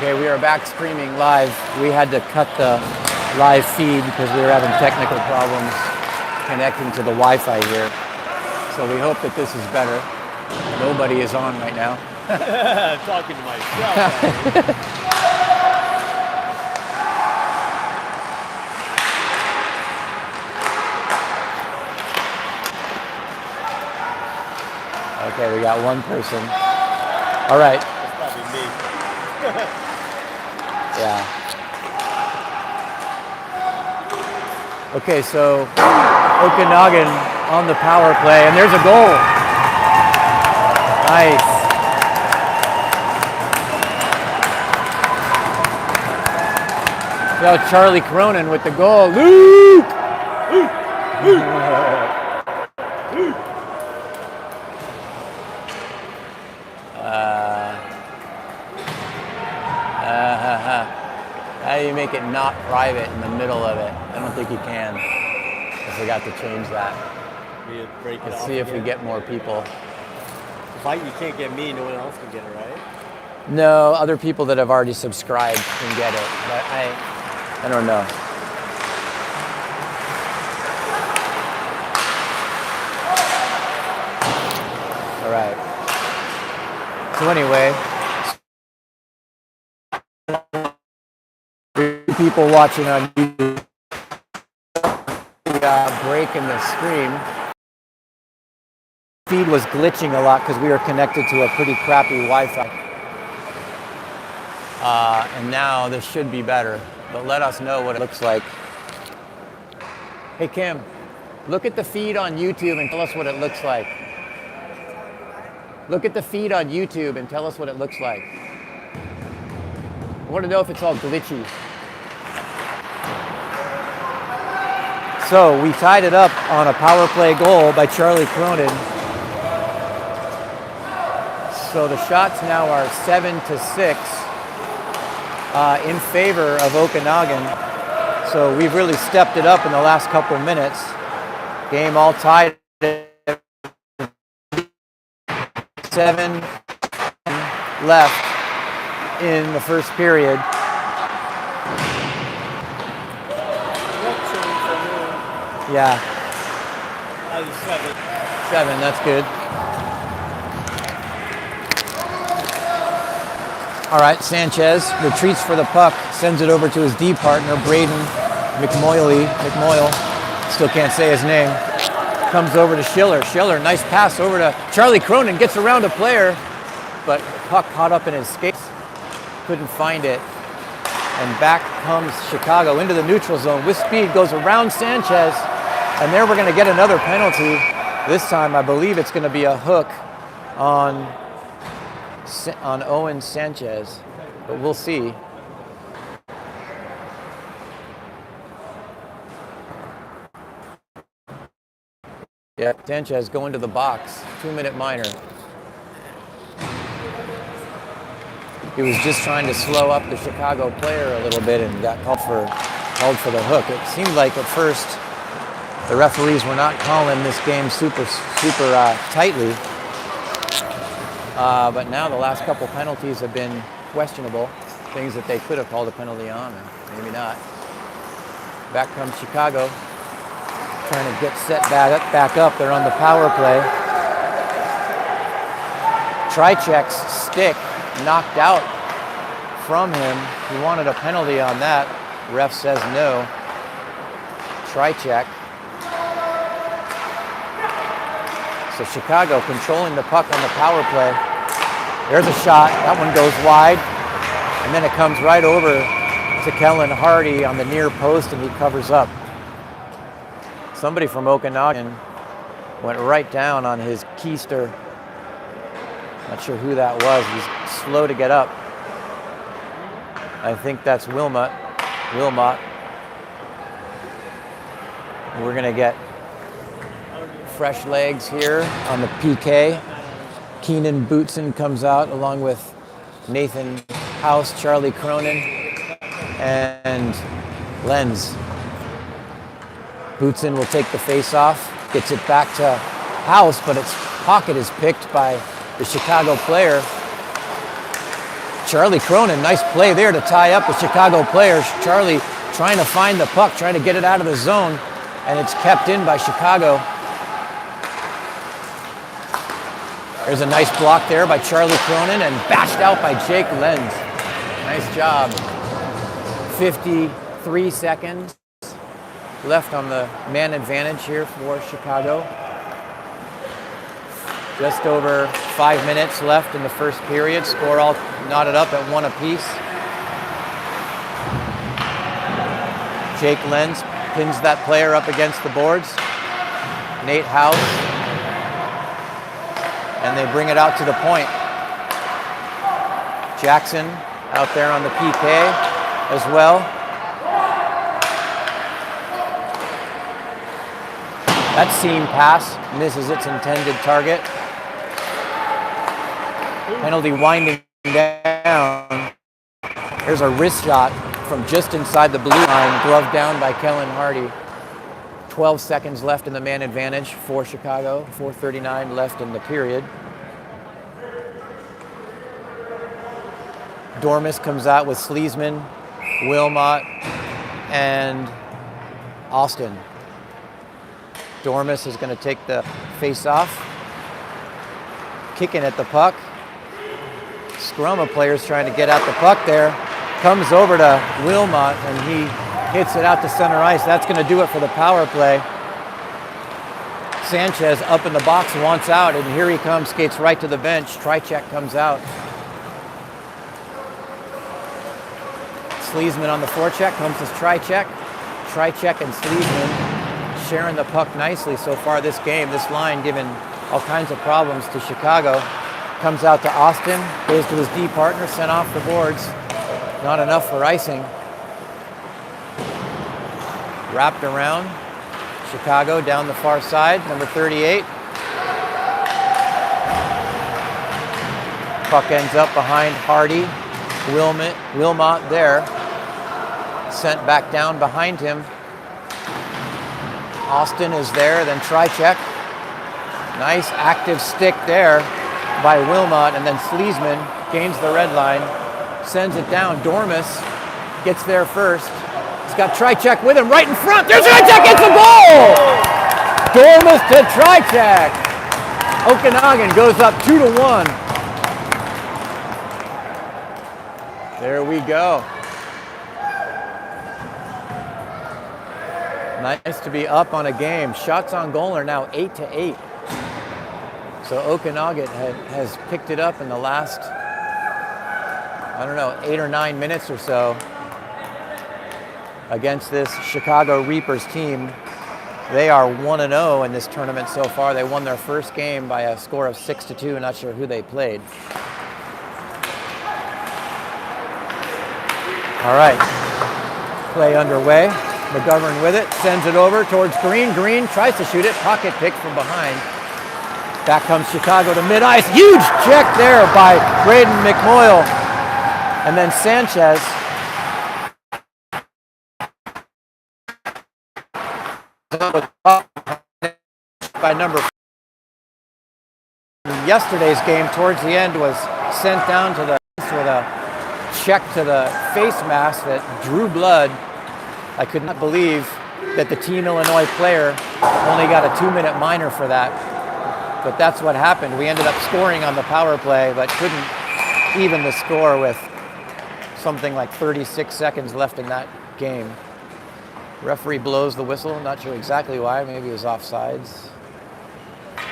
Okay, we are back streaming live. We had to cut the live feed because we were having technical problems connecting to the Wi-Fi here. So we hope that this is better. Nobody is on right now. Talking to myself. Okay, we got one person. All right. That's probably me. Yeah. Okay, so Okanagan on the power play, and there's a goal. Nice. So Charlie Cronin with the goal. Luke! How do you make it not private in the middle of it? I don't think you can. I forgot to change that. Let's see if we get more people. You can't get me, no one else can get it, right? No, other people that have already subscribed can get it, but I don't know. All right. So anyway, people watching on YouTube, break in the stream. Feed was glitching a lot because we were connected to a pretty crappy Wi-Fi. And now this should be better, but let us know what it looks like. Hey Kim, look at the feed on YouTube and tell us what it looks like. Look at the feed on YouTube and tell us what it looks like. I want to know if it's all glitchy. So we tied it up on a power play goal by Charlie Cronin. So the shots now are 7-6 in favor of Okanagan. So we've really stepped it up in the last couple minutes. Game all tied. 7 left in the first period. Yeah. 7, that's good. All right, Sanchez retreats for the puck, sends it over to his D partner, Braden McMoyle. Still can't say his name. Comes over to Schiller. Schiller, nice pass over to Charlie Cronin, gets around a player, but puck caught up in his skates. Couldn't find it. And back comes Chicago into the neutral zone with speed, goes around Sanchez, and there we're going to get another penalty. This time, I believe it's going to be a hook on Owen Sanchez, but we'll see. Yeah, Sanchez going to the box, 2-minute minor. He was just trying to slow up the Chicago player a little bit and got called for the hook. It seemed like at first the referees were not calling this game super tightly. But now the last couple penalties have been questionable, things that they could have called a penalty on, or maybe not. Back comes Chicago, trying to get set back up. They're on the power play. Trichek's stick knocked out from him. He wanted a penalty on that. Ref says no. Trichek. So Chicago controlling the puck on the power play. There's a shot. That one goes wide. And then it comes right over to Kellen Hardy on the near post, and he covers up. Somebody from Okanagan went right down on his keister. Not sure who that was. He's slow to get up. I think that's Wilmot. We're going to get fresh legs here on the PK. Keenan Bootson comes out along with Nathan House, Charlie Cronin, and Lenz. Bootson will take the face-off, gets it back to House, but its pocket is picked by the Chicago player. Charlie Cronin, nice play there to tie up the Chicago players. Charlie trying to find the puck, trying to get it out of the zone, and it's kept in by Chicago. There's a nice block there by Charlie Cronin and bashed out by Jake Lenz. Nice job. 53 seconds left on the man advantage here for Chicago. Just over 5 minutes left in the first period. Score all knotted up at 1 apiece. Jake Lenz pins that player up against the boards. Nate House. And they bring it out to the point. Jackson out there on the PK as well. That seam pass misses its intended target. Penalty winding down. There's a wrist shot from just inside the blue line, gloved down by Kellen Hardy. 12 seconds left in the man advantage for Chicago. 4:39 left in the period. Dormus comes out with Sleesman, Wilmot, and Austin. Dormus is going to take the face-off. Kicking at the puck. Scrum of players trying to get at the puck there. Comes over to Wilmot, and he hits it out to center ice. That's going to do it for the power play. Sanchez up in the box, wants out, and here he comes, skates right to the bench. Tricek comes out. Sleesman on the forecheck, comes to Tricek. Tricek and Sleesman sharing the puck nicely so far this game. This line giving all kinds of problems to Chicago. Comes out to Austin, goes to his D partner, sent off the boards. Not enough for icing. Wrapped around. Chicago down the far side, number 38. Puck ends up behind Hardy. Wilmot there. Sent back down behind him. Austin is there, then Tricek. Nice active stick there by Wilmot, and then Sleesman gains the red line, sends it down. Dormus gets there first. He's got Tricek with him right in front. There's Tricek, it's a goal! Dormus to Tricek. Okanagan goes up 2-1. There we go. Nice to be up on a game. Shots on goal are now 8-8. So Okanagan has picked it up in the last, 8 or 9 minutes or so against this Chicago Reapers team. They are 1-0 in this tournament so far. They won their first game by a score of 6-2. Not sure who they played. All right, play underway. McGovern with it, sends it over towards Green. Green tries to shoot it, pocket pick from behind. Back comes Chicago to mid-ice. Huge check there by Braden McMoyle. And then Sanchez. By number 4. Yesterday's game towards the end was sent down to the with a check to the face mask that drew blood. I could not believe that the Team Illinois player only got a 2-minute minor for that. But that's what happened. We ended up scoring on the power play, but couldn't even the score with something like 36 seconds left in that game. Referee blows the whistle. Not sure exactly why. Maybe it was offsides.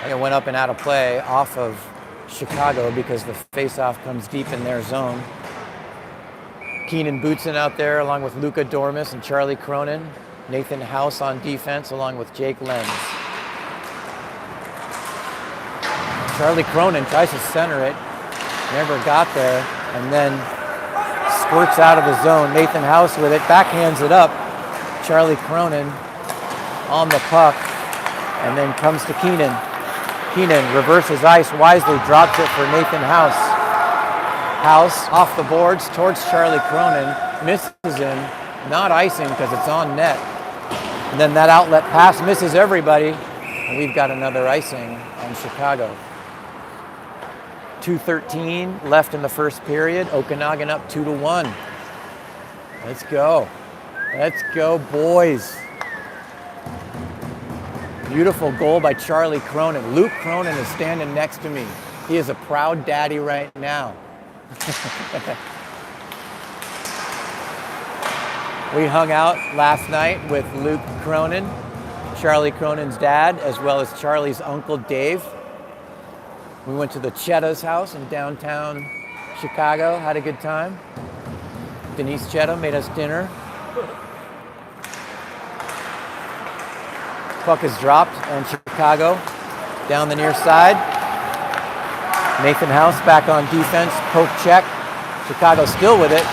And it went up and out of play off of Chicago because the face-off comes deep in their zone. Keenan Bootson out there along with Luka Dormus and Charlie Cronin. Nathan House on defense along with Jake Lenz. Charlie Cronin tries to center it, never got there, and then squirts out of the zone. Nathan House with it, backhands it up. Charlie Cronin on the puck, and then comes to Keenan. Keenan reverses ice wisely, drops it for Nathan House. House off the boards towards Charlie Cronin, misses him, not icing because it's on net. And then that outlet pass misses everybody, and we've got another icing on Chicago. 2:13 left in the first period. Okanagan up 2-1. Let's go. Let's go, boys. Beautiful goal by Charlie Cronin. Luke Cronin is standing next to me. He is a proud daddy right now. We hung out last night with Luke Cronin, Charlie Cronin's dad, as well as Charlie's uncle Dave. We went to the Chetta's house in downtown Chicago, had a good time. Denise Chetta made us dinner. Puck is dropped on Chicago, down the near side. Nathan House back on defense, poke check. Chicago still with it.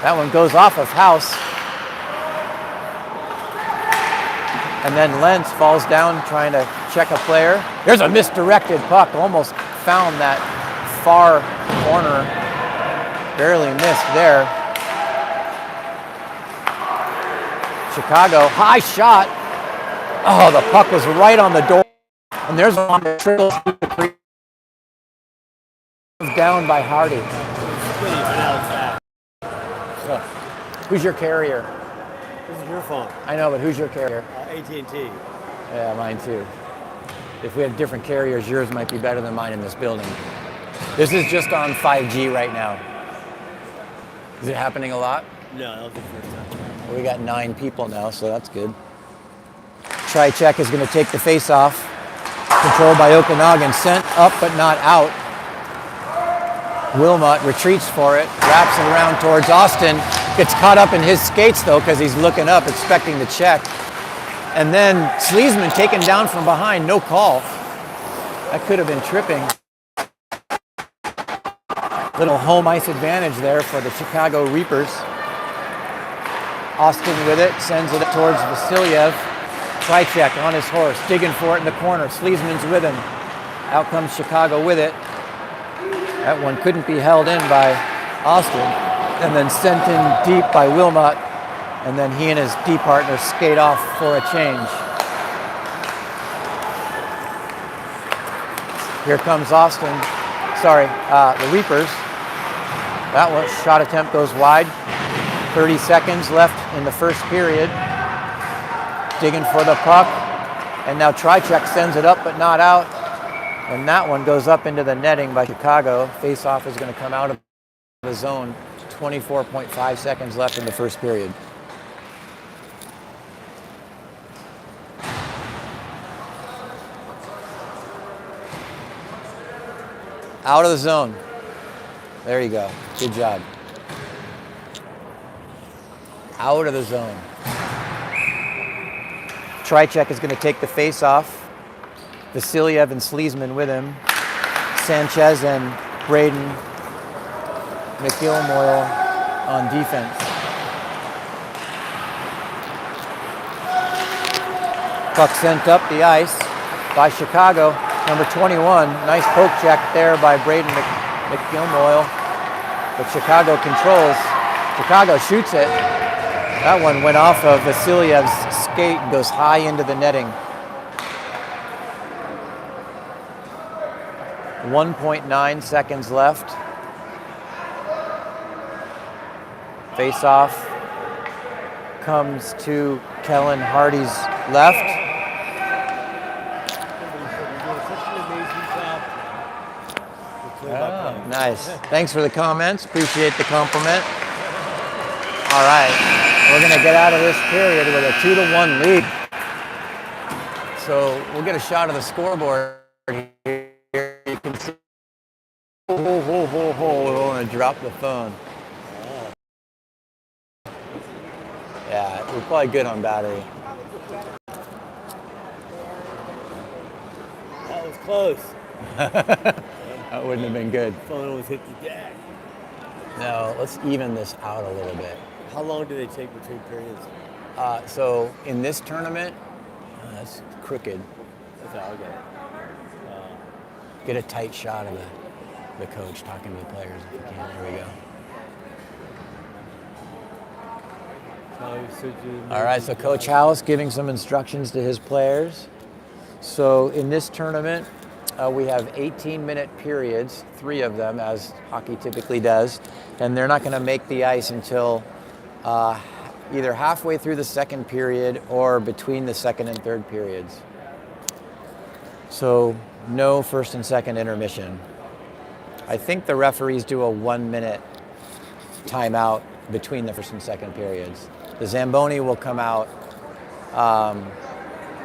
That one goes off of House. And then Lentz falls down trying to check a player. There's a misdirected puck, almost found that far corner. Barely missed there. Chicago, high shot. Oh, the puck was right on the door. And there's one that trickles through the crease. Down by Hardy. So, who's your carrier? This is your phone. I know, but who's your carrier? AT&T. Yeah, mine too. If we had different carriers, yours might be better than mine in this building. This is just on 5G right now. Is it happening a lot? No, that was the first time. Well, we got 9 people now, so that's good. Tri-check is going to take the face-off. Controlled by Okanagan, sent up but not out. Wilmot retreats for it, wraps it around towards Austin. Gets caught up in his skates though, because he's looking up, expecting the check. And then Sleesman taken down from behind, no call. That could have been tripping. Little home ice advantage there for the Chicago Reapers. Austin with it, sends it towards Vasilyev. Tri-check on his horse, digging for it in the corner. Sleesman's with him. Out comes Chicago with it. That one couldn't be held in by Austin. And then sent in deep by Wilmot. And then he and his D partner skate off for a change. Here comes Austin. Sorry, the Reapers. That one, shot attempt goes wide. 30 seconds left in the first period. Digging for the puck. And now Tri-check sends it up but not out. And that one goes up into the netting by Chicago. Face-off is going to come out of the zone. 24.5 seconds left in the first period. Out of the zone. There you go. Good job. Out of the zone. Tri-check is going to take the face-off. Vasilyev and Sleesman with him. Sanchez and Braden McGilmoyle on defense. Puck sent up the ice by Chicago. Number 21, nice poke check there by Braden McGilmoyle. But Chicago controls. Chicago shoots it. That one went off of Vasilyev's skate and goes high into the netting. 1.9 seconds left. Face-off comes to Kellen Hardy's left. Oh, nice. Thanks for the comments. Appreciate the compliment. All right, we're going to get out of this period with a 2-1 lead. So we'll get a shot of the scoreboard here. You can see. We're going to drop the phone. Yeah, we're probably good on battery. That was close. That wouldn't have been good. Phone almost hit the deck. No, let's even this out a little bit. How long do they take between periods? So in this tournament, that's crooked. That's how I get it. Get a tight shot of the coach talking to the players if you can. There we go. All right, so Coach House giving some instructions to his players. So in this tournament, we have 18-minute periods, 3 of them, as hockey typically does, and they're not going to make the ice until either halfway through the second period or between the second and third periods. So no first and second intermission. I think the referees do a 1-minute timeout between the first and second periods. The Zamboni will come out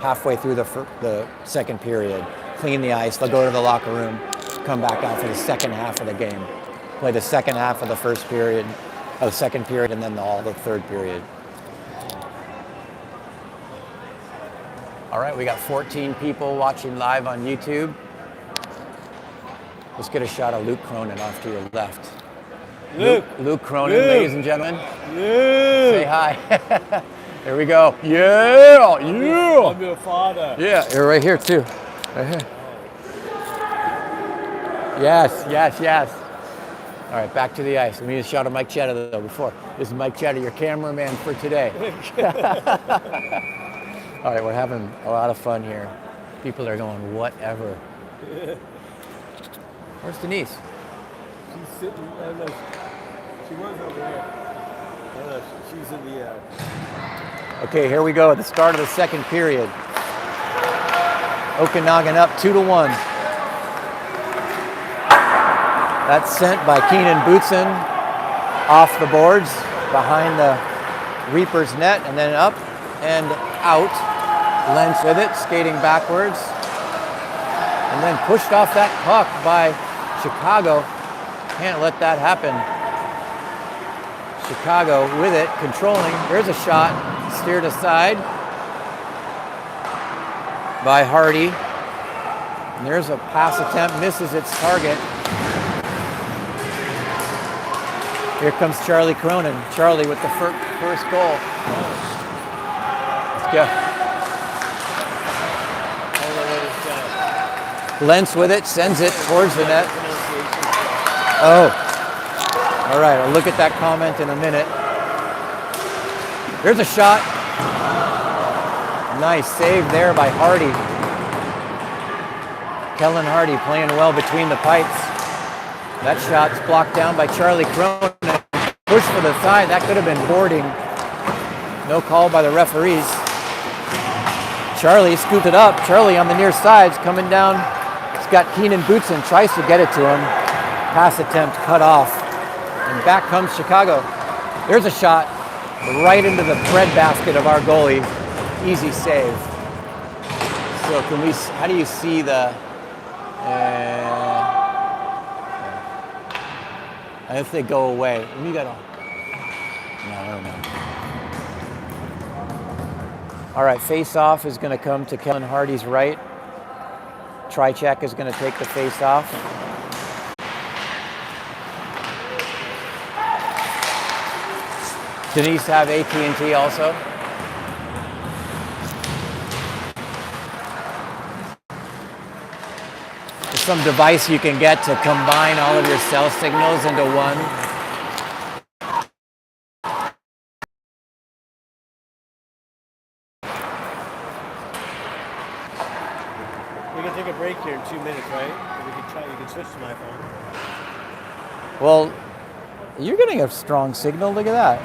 halfway through the second period, clean the ice, they'll go to the locker room, come back out for the second half of the game. Play the second half of the first period, of the second period, and then all the third period. All right, we got 14 people watching live on YouTube. Let's get a shot of Luke Cronin off to your left. Luke Cronin, ladies and gentlemen. Yeah. Say hi. There we go. Yeah. I'm your father. Yeah, you're right here too. Right here. Yes. All right, back to the ice. We need a shot of Mike Chetta though before. This is Mike Chetta, your cameraman for today. All right, we're having a lot of fun here. People are going, whatever. Where's Denise? She's sitting, I don't know, she was over there. I don't know, she's in the... Okay, here we go at the start of the second period. Okanagan up 2-1. That's sent by Keenan Bootson off the boards behind the Reapers net and then up and out. Lentz with it, skating backwards. And then pushed off that puck by Chicago. Can't let that happen. Chicago with it, controlling. There's a shot, steered aside by Hardy. And there's a pass attempt, misses its target. Here comes Charlie Cronin. Charlie with the first goal. Let's go. Lentz with it, sends it towards the net. Oh. All right, I'll look at that comment in a minute. There's a shot. Nice save there by Hardy. Kellen Hardy playing well between the pipes. That shot's blocked down by Charlie Cronin. Push for the side, that could have been boarding. No call by the referees. Charlie scooped it up. Charlie on the near side's coming down. He's got Keenan Bootson, tries to get it to him. Pass attempt cut off. And back comes Chicago. There's a shot right into the breadbasket of our goalie. Easy save. So can we, how do you see the, if they go away? We gotta, no, I don't know. All right, face-off is gonna come to Kellen Hardy's right. Trichek is gonna take the face-off. Denise have AT&T also. There's some device you can get to combine all of your cell signals into one. We can take a break here in 2 minutes, right? We can try. You can switch to my phone. Well, you're getting a strong signal. Look at that.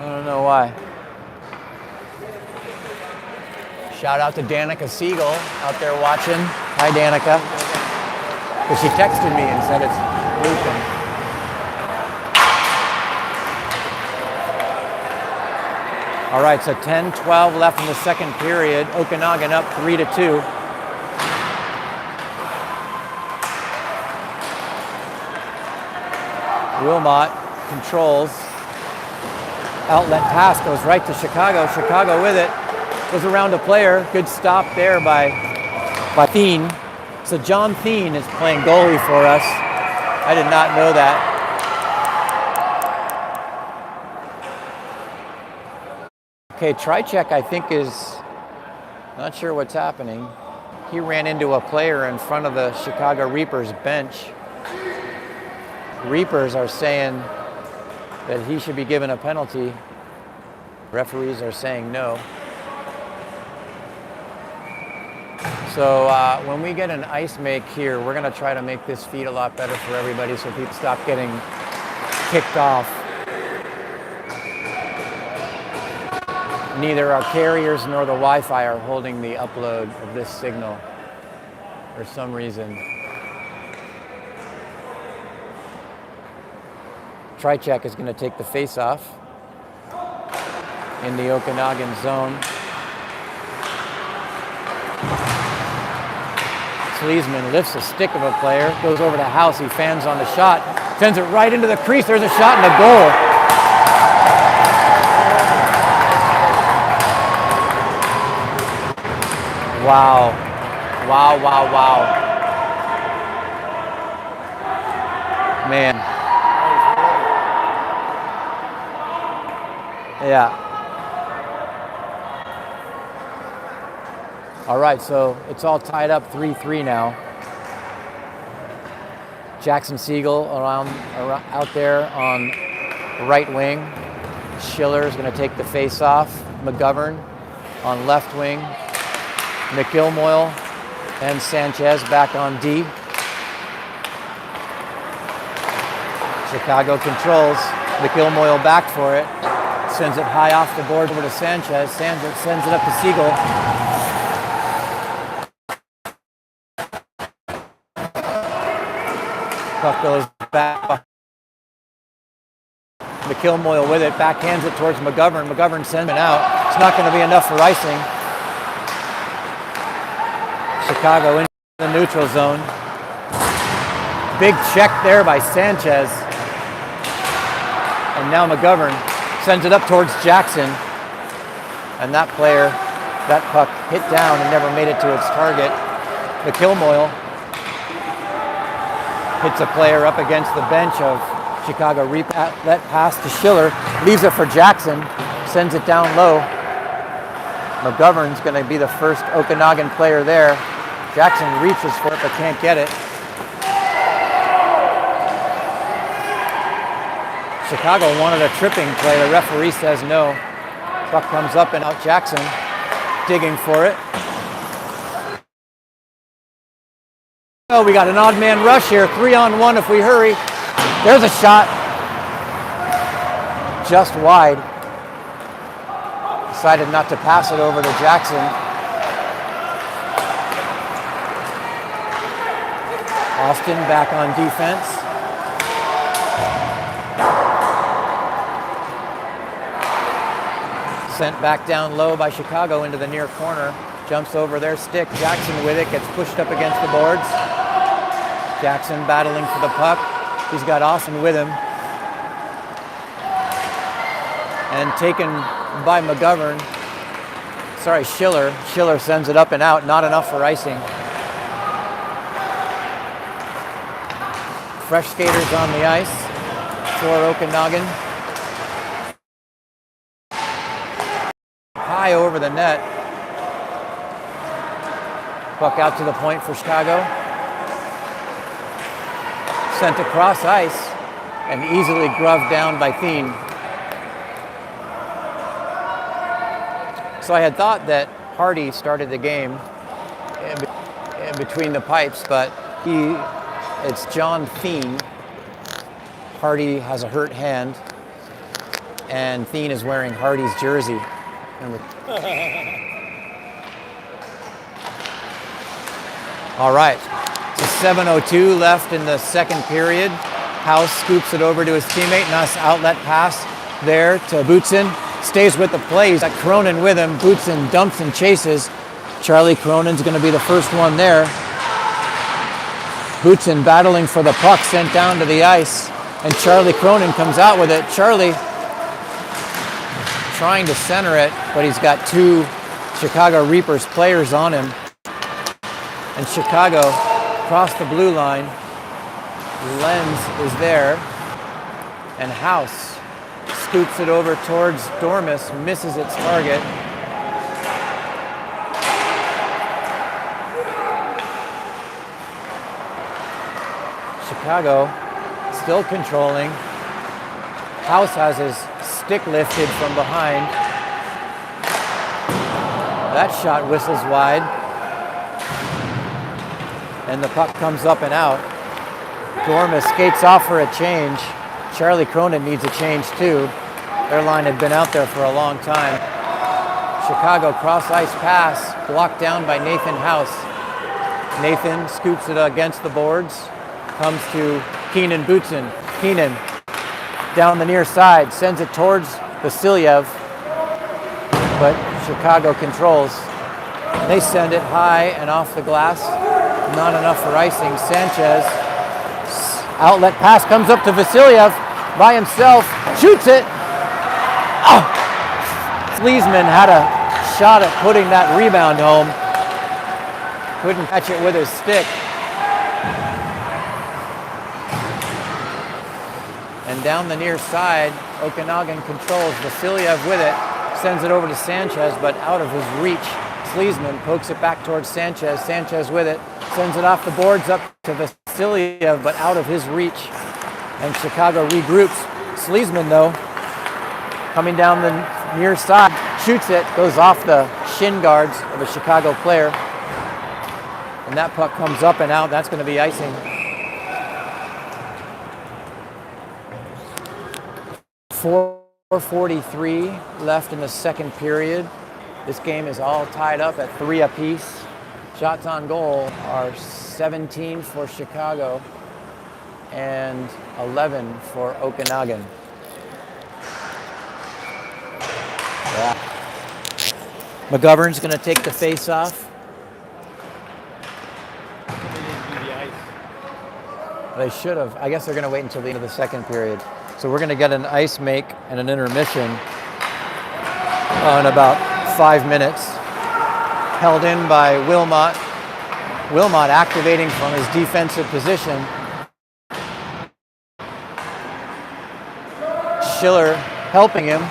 I don't know why. Shout out to Danica Siegel out there watching. Hi, Danica. But she texted me and said it's looping. All right, so 10-12 left in the second period. Okanagan up 3-2. Wilmot controls. Outlet pass goes right to Chicago. Chicago with it. Goes around a player. Good stop there by Thien. So John Thien is playing goalie for us. I did not know that. Okay, Trichek I think is not sure what's happening. He ran into a player in front of the Chicago Reapers bench. Reapers are saying that he should be given a penalty. Referees are saying no. So when we get an ice make here, we're going to try to make this feed a lot better for everybody so people stop getting kicked off. Neither our carriers nor the Wi-Fi are holding the upload of this signal for some reason. Tri-check is going to take the face off in the Okanagan zone. Sleesman lifts a stick of a player, goes over to House, he fans on the shot, sends it right into the crease, there's a shot and a goal. Wow. Wow, wow, wow. Man. Yeah. All right, so it's all tied up 3-3 now. Jackson Siegel around out there on right wing. Schiller is going to take the face off. McGovern on left wing. McIlmoyle and Sanchez back on D. Chicago controls. McIlmoyle back for it. Sends it high off the board over to Sanchez. Sanchez sends it up to Siegel. Puck goes back. McIlmoyle with it, backhands it towards McGovern. McGovern sends it out. It's not going to be enough for icing. Chicago into the neutral zone. Big check there by Sanchez. And now McGovern sends it up towards Jackson. And that player, that puck hit down and never made it to its target. McIlmoyle hits a player up against the bench of Chicago. Let pass to Schiller. Leaves it for Jackson. Sends it down low. McGovern's going to be the first Okanagan player there. Jackson reaches for it but can't get it. Chicago wanted a tripping play. The referee says no. Puck comes up and out. Jackson digging for it. Oh, we got an odd man rush here. 3-on-1 if we hurry. There's a shot. Just wide. Decided not to pass it over to Jackson. Austin back on defense. Sent back down low by Chicago into the near corner. Jumps over their stick. Jackson with it. Gets pushed up against the boards. Jackson battling for the puck. He's got Austin with him. And taken by McGovern. Sorry, Schiller. Schiller sends it up and out. Not enough for icing. Fresh skaters on the ice for Okanagan. High over the net. Puck out to the point for Chicago. Sent across ice and easily gloved down by Thien. So I had thought that Hardy started the game in between the pipes, but it's John Thien. Hardy has a hurt hand, and Thien is wearing Hardy's jersey. All right, so 7:02 left in the second period. House scoops it over to his teammate. Nice outlet pass there to Bootson. Stays with the play. He's got Cronin with him. Bootson dumps and chases. Charlie Cronin's going to be the first one there. Bootson battling for the puck, sent down to the ice. And Charlie Cronin comes out with it. Charlie trying to center it, but he's got two Chicago Reapers players on him. And Chicago across the blue line. Lenz is there. And House scoops it over towards Dormus, misses its target. Chicago still controlling. House has his stick lifted from behind. That shot whistles wide. and the puck comes up and out. Dormus skates off for a change. Charlie Cronin needs a change too. Their line had been out there for a long time. Chicago cross-ice pass, blocked down by Nathan House. Nathan scoops it against the boards, comes to Keenan Bootson. Keenan down the near side, sends it towards Vasilyev, but Chicago controls. They send it high and off the glass. Not enough for icing. Sanchez, outlet pass comes up to Vasilyev by himself, shoots it. Oh! Sleesman had a shot at putting that rebound home. Couldn't catch it with his stick. And down the near side, Okanagan controls. Vasilyev with it, sends it over to Sanchez, but out of his reach. Sleesman pokes it back towards Sanchez. Sanchez with it, sends it off the boards up to Vasilyev, but out of his reach. And Chicago regroups. Sleesman, though, coming down the near side, shoots it, goes off the shin guards of a Chicago player. And that puck comes up and out. That's going to be icing. 4:43 left in the second period. This game is all tied up at 3 apiece. Shots on goal are 17 for Chicago and 11 for Okanagan. Yeah. McGovern's going to take the face off. They should have. I guess they're going to wait until the end of the second period. So we're going to get an ice make and an intermission in about 5 minutes. Held in by Wilmot. Wilmot activating from his defensive position. Schiller helping him.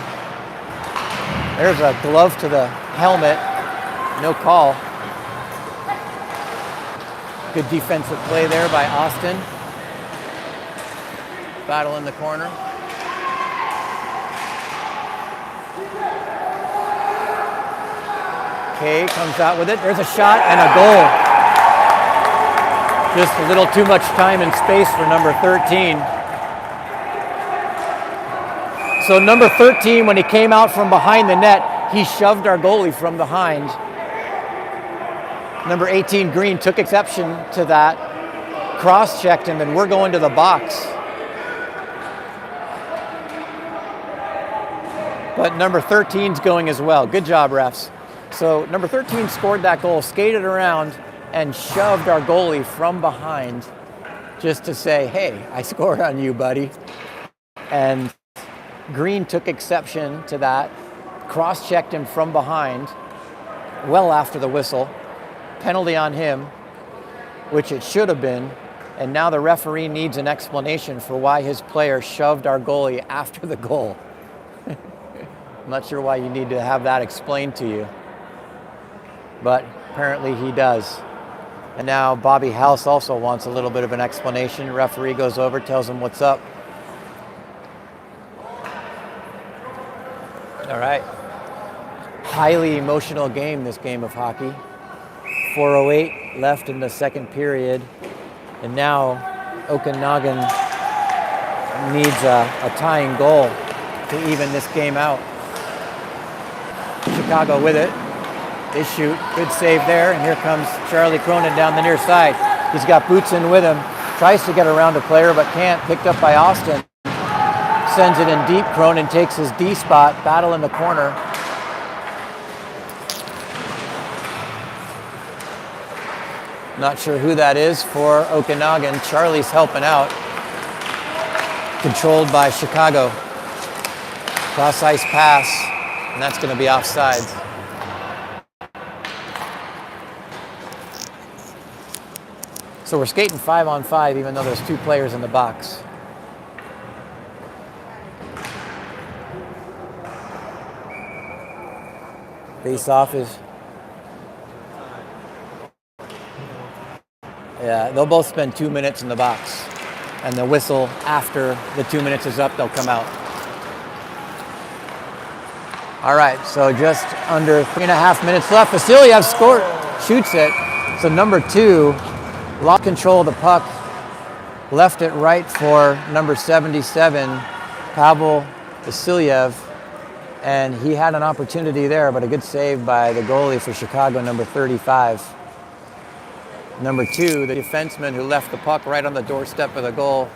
There's a glove to the helmet. No call. Good defensive play there by Austin. Battle in the corner. Kay comes out with it. There's a shot and a goal. Just a little too much time and space for number 13. So number 13, when he came out from behind the net, he shoved our goalie from behind. Number 18, Green, took exception to that, cross-checked him, and we're going to the box. But number 13's going as well. Good job, refs. So number 13 scored that goal, skated around, and shoved our goalie from behind just to say, hey, I scored on you, buddy. And Green took exception to that, cross-checked him from behind, well after the whistle. Penalty on him, which it should have been. And now the referee needs an explanation for why his player shoved our goalie after the goal. I'm not sure why you need to have that explained to you, but apparently he does. And now Bobby House also wants a little bit of an explanation. Referee goes over, tells him what's up. All right. Highly emotional game, this game of hockey. 4:08 left in the second period. And now Okanagan needs a tying goal to even this game out. Chicago with it. They shoot. Good save there. And here comes Charlie Cronin down the near side. He's got Bootson with him. Tries to get around a player but can't. Picked up by Austin. Sends it in deep. Cronin takes his D spot. Battle in the corner. Not sure who that is for Okanagan. Charlie's helping out. Controlled by Chicago. Cross-ice pass, and that's going to be offsides. So we're skating 5-on-5 even though there's 2 players in the box. Face-off is... Yeah, they'll both spend 2 minutes in the box. And the whistle, after the 2 minutes is up, they'll come out. All right, so just under 3.5 minutes left. Vasilyev scored, shoots it. So number 2 Lost control of the puck, left it right for number 77, Pavel Vasilyev, and he had an opportunity there, but a good save by the goalie for Chicago, number 35. Number 2, the defenseman who left the puck right on the doorstep of the goal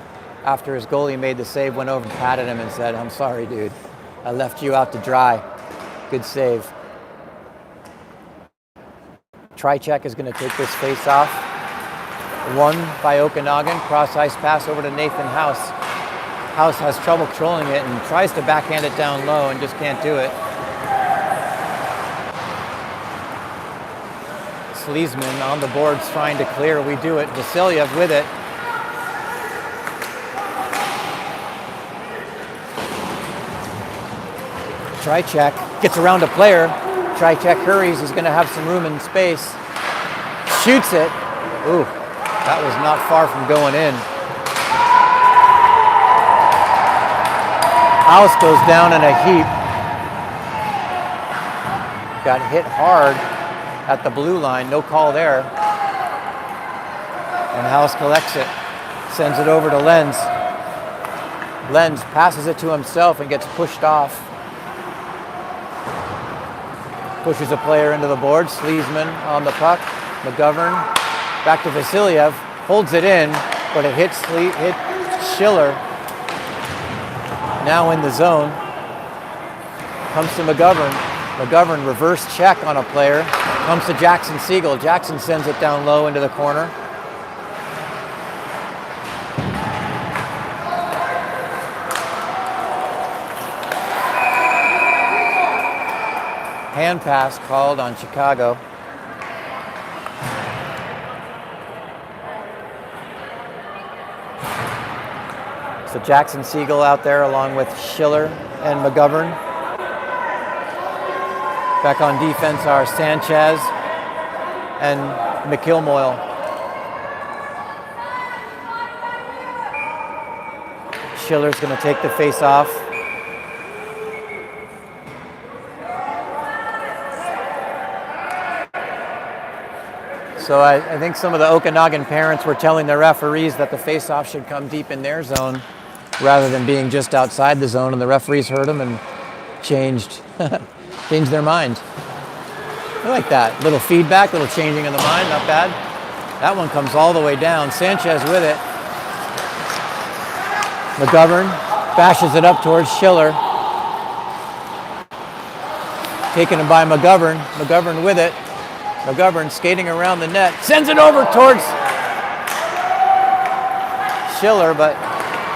after his goalie made the save, went over and patted him and said, "I'm sorry, dude. I left you out to dry." Good save. Tricek is going to take this face off. Won by Okanagan. Cross ice pass over to Nathan House. House has trouble controlling it and tries to backhand it down low and just can't do it. Sleesman on the boards trying to clear. We do it. Vasilyev with it. Tricek gets around a player. Tricek hurries. He's going to have some room and space. Shoots it. Ooh, that was not far from going in. House goes down in a heap. Got hit hard at the blue line. No call there. And House collects it. Sends it over to Lenz. Lenz passes it to himself and gets pushed off. Pushes a player into the board. Sleesman on the puck. McGovern back to Vasilyev. Holds it in, but it hit Schiller. Now in the zone. Comes to McGovern. McGovern reverse check on a player. Comes to Jackson Siegel. Jackson sends it down low into the corner. Hand pass called on Chicago. So Jackson Siegel out there along with Schiller and McGovern. Back on defense are Sanchez and McIlmoyle. Schiller's going to take the face off. So I think some of the Okanagan parents were telling their referees that the face-off should come deep in their zone rather than being just outside the zone, and the referees heard them and changed their mind. I like that. Little feedback, little changing of the mind, not bad. That one comes all the way down. Sanchez with it. McGovern bashes it up towards Schiller. Taken him by McGovern. McGovern with it. McGovern skating around the net. Sends it over towards Schiller, but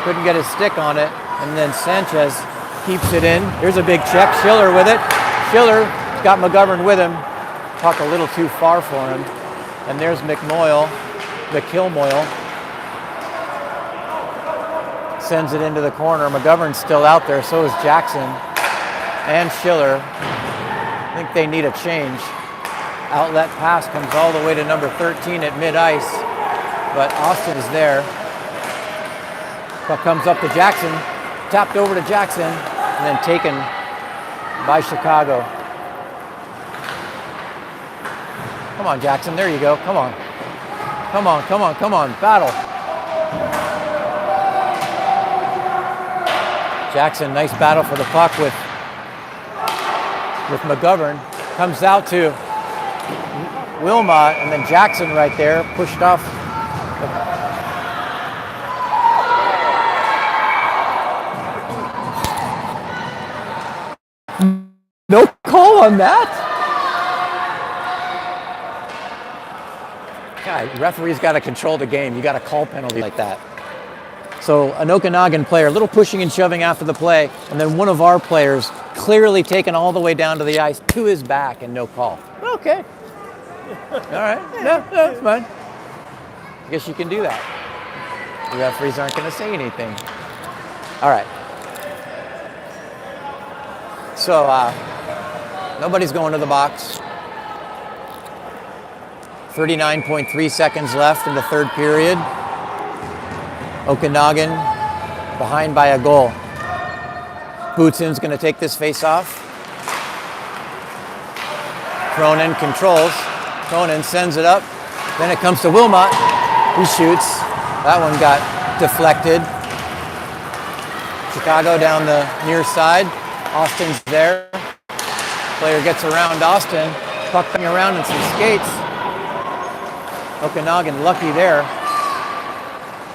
couldn't get his stick on it. And then Sanchez keeps it in. Here's a big check. Schiller with it. Schiller's got McGovern with him. Puck a little too far for him. And there's McIlmoyle. Sends it into the corner. McGovern's still out there. So is Jackson and Schiller. I think they need a change. Outlet pass comes all the way to number 13 at mid-ice, but Austin is there. Puck comes up to Jackson, tapped over to Jackson, and then taken by Chicago. Come on, Jackson, there you go, come on. Come on, come on, come on, battle. Jackson, nice battle for the puck with McGovern. Comes out to Wilmot, and then Jackson right there, pushed off. No call on that? God, referee's got to control the game. You got a call penalty like that. So an Okanagan player, a little pushing and shoving after the play, and then one of our players clearly taken all the way down to the ice to his back and no call. Okay. All right. No, it's fine. I guess you can do that. The referees aren't going to say anything. All right. So nobody's going to the box. 39.3 seconds left in the third period. Okanagan behind by a goal. Bootsin's going to take this face off. Cronin controls. Cronin sends it up. Then it comes to Wilmot. He shoots. That one got deflected. Chicago down the near side. Austin's there. Player gets around Austin. Puck coming around in some skates. Okanagan lucky there.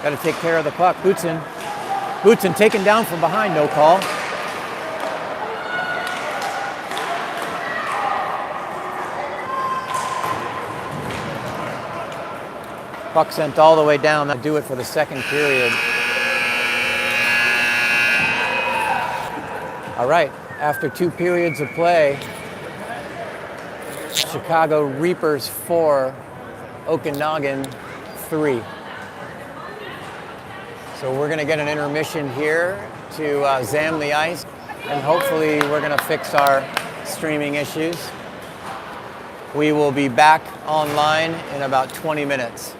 Got to take care of the puck. Bootson taken down from behind, no call. Puck sent all the way down. That'll do it for the second period. All right, after 2 periods of play, Chicago Reapers 4, Okanagan 3. So we're gonna get an intermission here to zam the ice, and hopefully we're gonna fix our streaming issues. We will be back online in about 20 minutes.